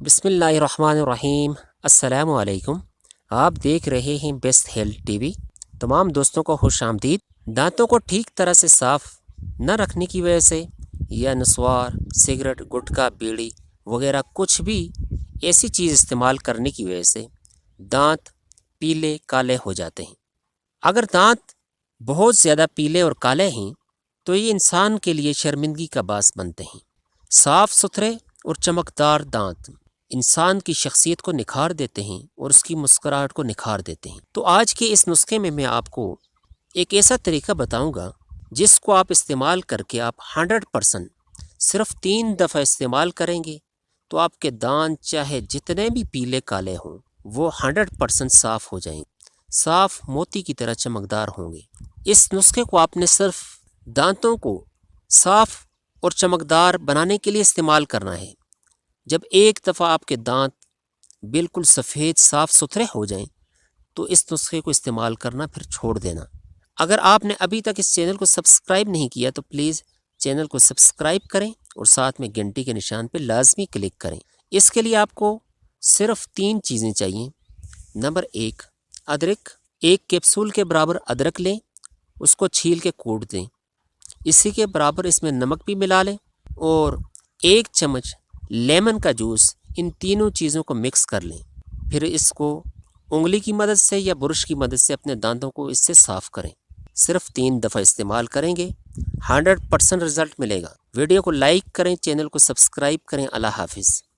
بسم اللہ الرحمن الرحیم۔ السلام علیکم۔ آپ دیکھ رہے ہیں بیسٹ ہیلتھ ٹی وی۔ تمام دوستوں کو خوش آمدید۔ دانتوں کو ٹھیک طرح سے صاف نہ رکھنے کی وجہ سے یا نسوار، سگریٹ، گٹکا، بیڑی وغیرہ کچھ بھی ایسی چیز استعمال کرنے کی وجہ سے دانت پیلے کالے ہو جاتے ہیں۔ اگر دانت بہت زیادہ پیلے اور کالے ہیں تو یہ انسان کے لیے شرمندگی کا باعث بنتے ہیں۔ صاف ستھرے اور چمکدار دانت انسان کی شخصیت کو نکھار دیتے ہیں اور اس کی مسکراہٹ کو نکھار دیتے ہیں۔ تو آج کے اس نسخے میں آپ کو ایک ایسا طریقہ بتاؤں گا جس کو آپ استعمال کر کے آپ 100% صرف 3 دفعہ استعمال کریں گے تو آپ کے دانت چاہے جتنے بھی پیلے کالے ہوں وہ 100% صاف ہو جائیں گے، صاف موتی کی طرح چمکدار ہوں گے۔ اس نسخے کو آپ نے صرف دانتوں کو صاف اور چمکدار بنانے کے لیے استعمال کرنا ہے۔ جب ایک دفعہ آپ کے دانت بالکل سفید صاف ستھرے ہو جائیں تو اس نسخے کو استعمال کرنا پھر چھوڑ دینا۔ اگر آپ نے ابھی تک اس چینل کو سبسکرائب نہیں کیا تو پلیز چینل کو سبسکرائب کریں اور ساتھ میں گھنٹی کے نشان پہ لازمی کلک کریں۔ اس کے لیے آپ کو صرف 3 چیزیں چاہیے۔ نمبر 1، ادرک۔ 1 کیپسول کے برابر ادرک لیں، اس کو چھیل کے کوٹ دیں، اسی کے برابر اس میں نمک بھی ملا لیں اور 1 چمچ لیمن کا جوس، ان تینوں چیزوں کو مکس کر لیں۔ پھر اس کو انگلی کی مدد سے یا برش کی مدد سے اپنے دانتوں کو اس سے صاف کریں۔ صرف 3 دفعہ استعمال کریں گے، 100% رزلٹ ملے گا۔ ویڈیو کو لائک کریں، چینل کو سبسکرائب کریں۔ اللہ حافظ۔